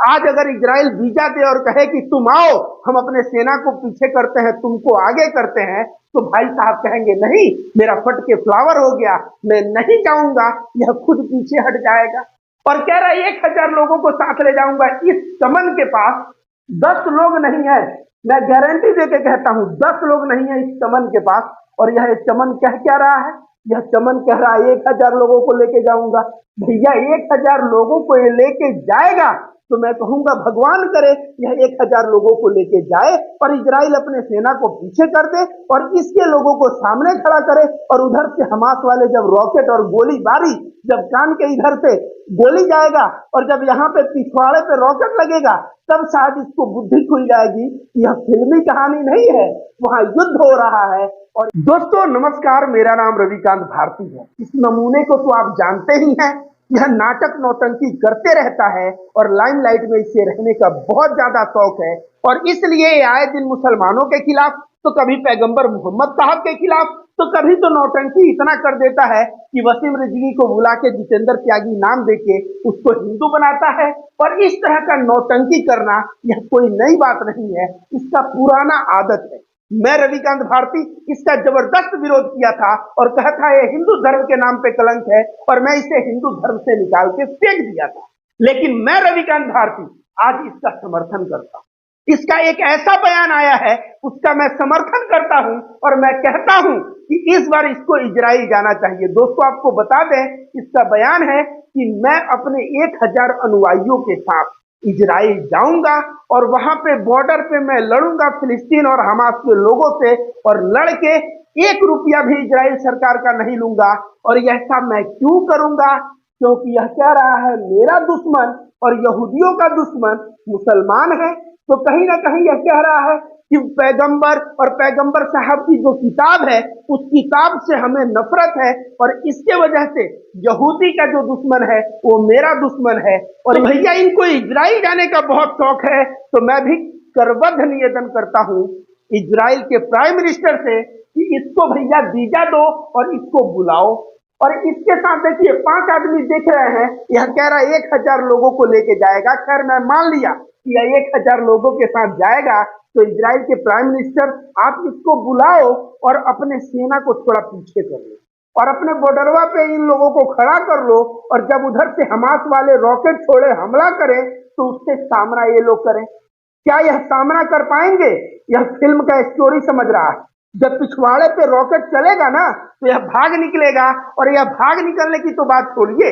आज अगर Israel visa दे और कहे कि तुम आओ, हम अपने सेना को पीछे करते हैं, तुमको आगे करते हैं, तो भाई साहब कहेंगे नहीं, मेरा फट के फ्लावर हो गया, मैं नहीं जाऊंगा, यह खुद पीछे हट जाएगा। और कह रहा है 1000 लोगों को साथ ले जाऊंगा। इस चमन के पास 10 लोग नहीं है, मैं गारंटी देके कहता हूं 10 लोग नहीं है इस चमन के पास। और यह चमन कह क्या रहा है? यह चमन कह रहा है 1000 लोगों को लेके जाऊंगा। भैया 1000 लोगों को ये लेके जाएगा तो मैं कहूंगा भगवान करे यह 1000 लोगों को लेके जाए और इजराइल अपने सेना को पीछे कर दे और इसके लोगों को सामने खड़ा करे। और उधर से हमास वाले जब रॉकेट और गोली बारी, जब कान के इधर से गोली जाएगा और जब यहाँ पे पिछवाड़े पे रॉकेट लगेगा, तब शायद इसको बुद्धि खुल जाएगी। यह फिल्मी कहानी नहीं है, वहां युद्ध हो रहा है। और दोस्तों नमस्कार, मेरा नाम रविकांत भारती है। इस नमूने को तो आप जानते ही हैं, यह नाटक नौटंकी करते रहता है और लाइमलाइट में इसे रहने का बहुत ज्यादा शौक है। और इसलिए आए दिन मुसलमानों के खिलाफ, तो कभी पैगंबर मोहम्मद साहब के खिलाफ, तो कभी तो नौटंकी इतना कर देता है कि वसीम रिजवी को बुला के जितेंद्र त्यागी नाम देके उसको हिंदू बनाता है। और इस तरह का नौटंकी करना यह कोई नई बात नहीं है, इसका पुराना आदत है। मैं रविकांत भारती इसका जबरदस्त विरोध किया था और कहा था ये हिंदू धर्म के नाम पे कलंक है और मैं इसे हिंदू धर्म से निकाल के फेंक दिया था। लेकिन मैं रविकांत भारती आज इसका समर्थन करता हूं। इसका एक ऐसा बयान आया है उसका मैं समर्थन करता हूं और मैं कहता हूं कि इस बार इसको इजराइल जाना चाहिए। दोस्तों आपको बता दें, इसका बयान है कि मैं अपने 1000 अनुयायियों के साथ इजराइल जाऊंगा और वहां पे बॉर्डर पे मैं लड़ूंगा फिलिस्तीन और हमास के लोगों से, और लड़ के 1 रुपया भी इजराइल सरकार का नहीं लूंगा। और ऐसा मैं क्यों करूंगा? क्योंकि यह कह रहा है मेरा दुश्मन और यहूदियों का दुश्मन मुसलमान है। तो कहीं ना कहीं यह कह रहा है कि पैगंबर और पैगंबर साहब की जो किताब है उस किताब से हमें नफरत है और इसके वजह से यहूदी का जो दुश्मन है वो मेरा दुश्मन है। और भैया इनको इजराइल जाने का बहुत शौक है, तो मैं भी करबद्ध निवेदन करता हूं इजराइल के प्राइम मिनिस्टर से कि इसको भैया वीजा दो और इसको बुलाओ। और इसके साथ देखिए 5 आदमी देख रहे हैं, यह कह रहा है 1000 लोगों को लेके जाएगा। खैर मैं मान लिया कि यह 1000 लोगों के साथ जाएगा, तो इजराइल के प्राइम मिनिस्टर आप इसको बुलाओ और अपने सेना को थोड़ा पीछे कर लो और अपने बॉर्डरवा पे इन लोगों को खड़ा कर लो। और जब उधर से हमास वाले रॉकेट छोड़े हमला करें तो उससे सामना ये लोग करें। क्या यह सामना कर पाएंगे? यह फिल्म का स्टोरी समझ रहा है। जब पिछवाड़े पे रॉकेट चलेगा ना तो यह भाग निकलेगा। और यह भाग निकलने की तो बात छोड़िए,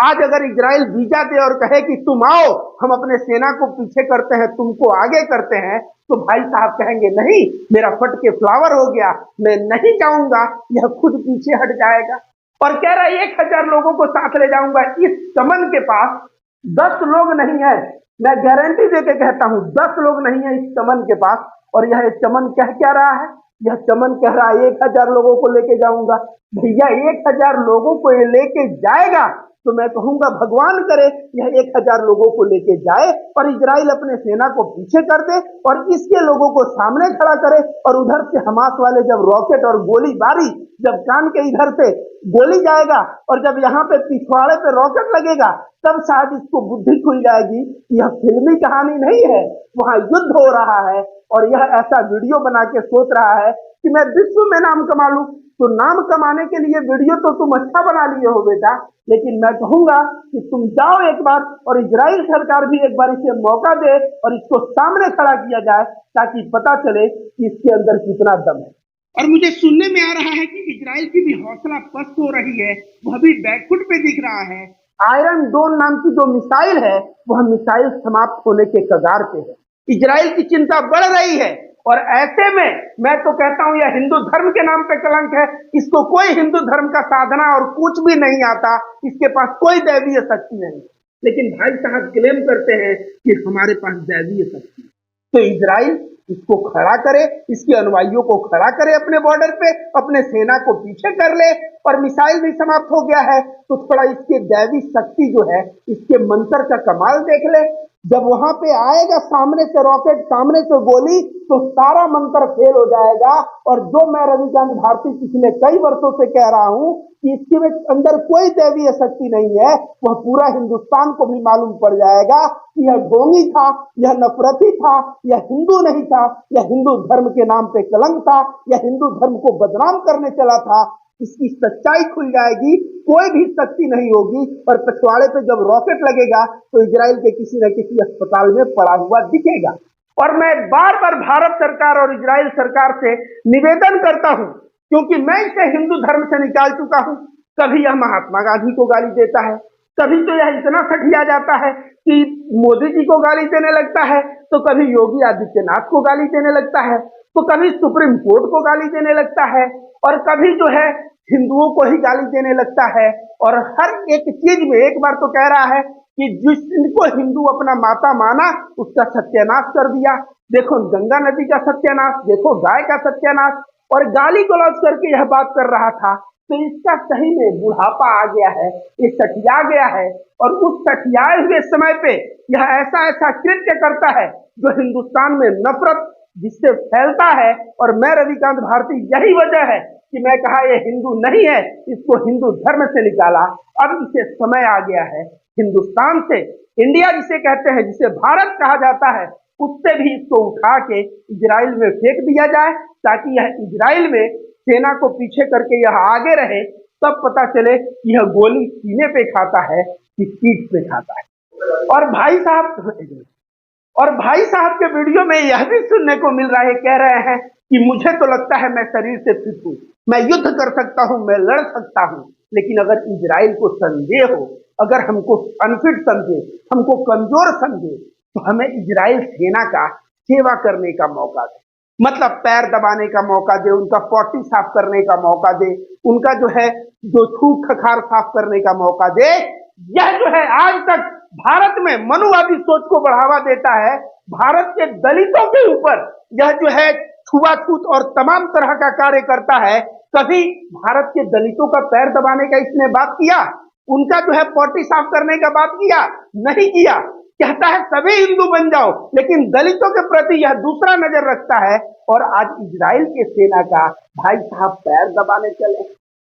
आज अगर इजराइल वीजा दे और कहे कि तुम आओ, हम अपने सेना को पीछे करते हैं, तुमको आगे करते हैं, तो भाई साहब कहेंगे नहीं, मेरा फट के फ्लावर हो गया, मैं नहीं जाऊंगा, यह खुद पीछे हट जाएगा। और कह रहा है 1000 लोगों को साथ ले जाऊंगा। इस चमन के पास 10 लोग नहीं है, मैं गारंटी देके कहता हूं 10 लोग नहीं है इस चमन के पास। और यह चमन कह क्या रहा है? यह चमन कह रहा है 1000 लोगों को लेके जाऊंगा। भैया 1000 लोगों को ये लेके जाएगा तो मैं कहूंगा भगवान करे यह 1000 लोगों को लेके जाए और इजराइल अपने सेना को पीछे कर दे और इसके लोगों को सामने खड़ा करे। और उधर से हमास वाले जब रॉकेट और गोली बारी, जब कान के इधर से गोली जाएगा और जब यहाँ पे पिछवाड़े पे रॉकेट लगेगा, तब शायद इसको बुद्धि खुल जाएगी। यह फिल्मी कहानी नहीं है, वहां युद्ध हो रहा है। और यह ऐसा वीडियो बना के सोच रहा है कि मैं विश्व में नाम कमा लूं। तो नाम कमाने के लिए वीडियो तो तुम अच्छा बना लिए हो बेटा, लेकिन मैं कहूंगा कि तुम जाओ एक बार और इजराइल सरकार भी एक बार इसे मौका दे और इसको सामने खड़ा किया जाए ताकि पता चले कि इसके अंदर कितना दम है। और मुझे सुनने में आ रहा है कि इजराइल की भी हौसला पस्त हो रही है, वह भी बैकफुट पे दिख रहा है। आयरन डोन नाम की जो मिसाइल है वह मिसाइल समाप्त होने के कगार पे है। इजराइल की चिंता बढ़ रही है और ऐसे में मैं तो कहता हूं यह हिंदू धर्म के नाम पे कलंक है। इसको कोई हिंदू धर्म का साधना और कुछ भी नहीं आता, इसके पास कोई दैवीय शक्ति नहीं, लेकिन भाई साहब क्लेम करते हैं कि हमारे पास दैवीय शक्ति है। तो इजराइल इसको खड़ा करे, इसके अनुयायियों को खड़ा करे अपने बॉर्डर पे, अपने सेना को पीछे कर ले और मिसाइल भी समाप्त हो गया है तो थोड़ा इसके दैवी शक्ति जो है, इसके मंत्र का कमाल देख ले। जब वहां पे आएगा सामने से रॉकेट, सामने से गोली, तो सारा मंत्र फेल हो जाएगा। और जो मैं रविकांत भारती पिछले कई वर्षों से कह रहा हूं कि इसके अंदर कोई दैवीय शक्ति नहीं है, वह पूरा हिंदुस्तान को भी मालूम पड़ जाएगा कि यह ढोंगी था, यह नफरती था, यह हिंदू नहीं था, यह हिंदू धर्म के नाम पे कलंक था, यह हिंदू धर्म को बदनाम करने चला था। इसकी सच्चाई खुल जाएगी, कोई भी शक्ति नहीं होगी। और पिछवाड़े पे जब रॉकेट लगेगा तो इजराइल के किसी न किसी अस्पताल में पड़ा हुआ दिखेगा। और मैं बार बार भारत सरकार और इजराइल सरकार से निवेदन करता हूं, क्योंकि मैं इसे हिंदू धर्म से निकाल चुका हूं। कभी यह महात्मा गांधी को गाली देता है, कभी तो यह इतना सठिया जाता है कि मोदी जी को गाली देने लगता है, तो कभी योगी आदित्यनाथ को गाली देने लगता है, तो कभी सुप्रीम कोर्ट को गाली देने लगता है, और कभी जो है हिंदुओं को ही गाली देने लगता है। और हर एक चीज में एक बार तो कह रहा है कि जिसको हिंदू अपना माता माना उसका सत्यानाश कर दिया। देखो गंगा नदी का सत्यानाश, देखो गाय का सत्यानाश, और गाली गलौज करके यह बात कर रहा था। तो इसका सही में बुढ़ापा आ गया है, ये सठिया गया है। और उस सठियाए हुए समय पे यह ऐसा ऐसा कृत्य करता है जो हिंदुस्तान में नफरत जिससे फैलता है। और मैं रविकांत भारती, यही वजह है कि मैं कहा ये हिंदू नहीं है, इसको हिंदू धर्म से निकाला। अब इसे समय आ गया है हिंदुस्तान से, इंडिया जिसे कहते हैं, जिसे भारत कहा जाता है, उससे भी इसको उठा के इजराइल में फेंक दिया जाए, ताकि यह इजराइल में सेना को पीछे करके यह आगे रहे। तब पता चले कि यह गोली सीने पे खाता है कि पीठ पे खाता है। और भाई साहब के वीडियो में यह भी सुनने को मिल रहा है, कह रहे हैं कि मुझे तो लगता है मैं शरीर से फिट हूं, मैं युद्ध कर सकता हूं, मैं लड़ सकता हूं। लेकिन अगर इजराइल को संदेह हो, अगर हमको अनफिट समझे, हमको कमजोर समझे, तो हमें इजराइल सेना का सेवा करने का मौका दे। मतलब पैर दबाने का मौका दे, उनका पॉटी साफ करने का मौका दे, उनका जो है जो थूक खखार साफ करने का मौका दे। यह जो है आज तक भारत में मनुवादी सोच को बढ़ावा देता है। भारत के दलितों के ऊपर यह जो है छुआछूत और तमाम तरह का कार्य करता है। कभी भारत के दलितों का पैर दबाने का इसने बात किया? उनका जो है पॉटी साफ करने का बात किया? नहीं किया। कहता है सभी हिंदू बन जाओ, लेकिन दलितों के प्रति यह दूसरा नजर रखता है। और आज इजराइल के सेना का भाई साहब पैर दबाने चले।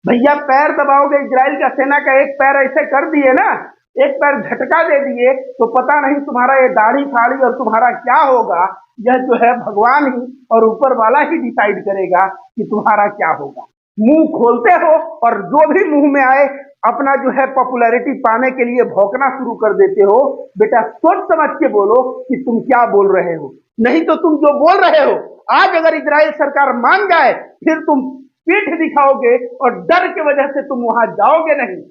भैया पैर दबाओगे, इजराइल का सेना का एक पैर ऐसे कर दिए ना, एक पैर झटका दे दिए, तो पता नहीं तुम्हारा ये दाढ़ी फाड़ी और तुम्हारा क्या होगा। यह जो है भगवान ही और ऊपर वाला ही डिसाइड करेगा कि तुम्हारा क्या होगा। मुंह खोलते हो और जो भी मुंह में आए अपना जो है पॉपुलैरिटी पाने के लिए भौंकना शुरू कर देते हो। बेटा सोच समझ के बोलो कि तुम क्या बोल रहे हो, नहीं तो तुम जो बोल रहे हो, आज अगर इजराइल सरकार मान जाए फिर तुम पीठ दिखाओगे और डर के वजह से तुम वहां जाओगे नहीं।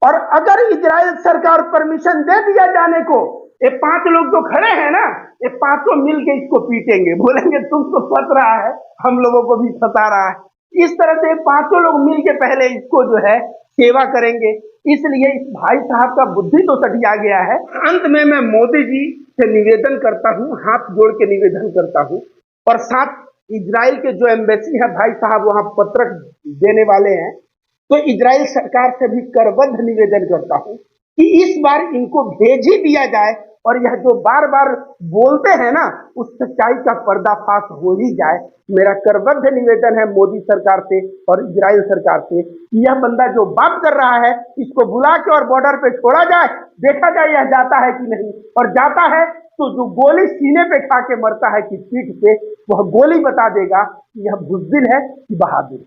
और अगर इजराइल सरकार परमिशन दे दिया जाने को, ये 5 लोग जो खड़े हैं ना, ये 5 मिल के इसको पीटेंगे, बोलेंगे तुमको फंस रहा है, हम लोगों को भी फंसा रहा है। इस तरह से 5 लोग मिल के पहले इसको जो है सेवा करेंगे। इसलिए इस भाई साहब का बुद्धि तो सटिया गया है। अंत में मैं मोदी जी से निवेदन करता हूं, हाथ जोड़ के निवेदन करता हूं, और साथ इजराइल के जो एम्बेसी है भाई साहब वहां पत्रक देने वाले हैं, तो इजराइल सरकार से भी करबद्ध निवेदन करता हूं कि इस बार इनको भेज ही दिया जाए। और यह जो बार बार बोलते हैं ना, उस सच्चाई का पर्दाफाश हो ही जाए। मेरा करबद्ध निवेदन है मोदी सरकार से और इजराइल सरकार से कि यह बंदा जो बात कर रहा है, इसको बुला के और बॉर्डर पे छोड़ा जाए, देखा जाए यह जाता है कि नहीं। और जाता है तो जो गोली सीने पे खा के मरता है कि पीठ पे, वह गोली बता देगा कि यह बुज़दिल है कि बहादुर।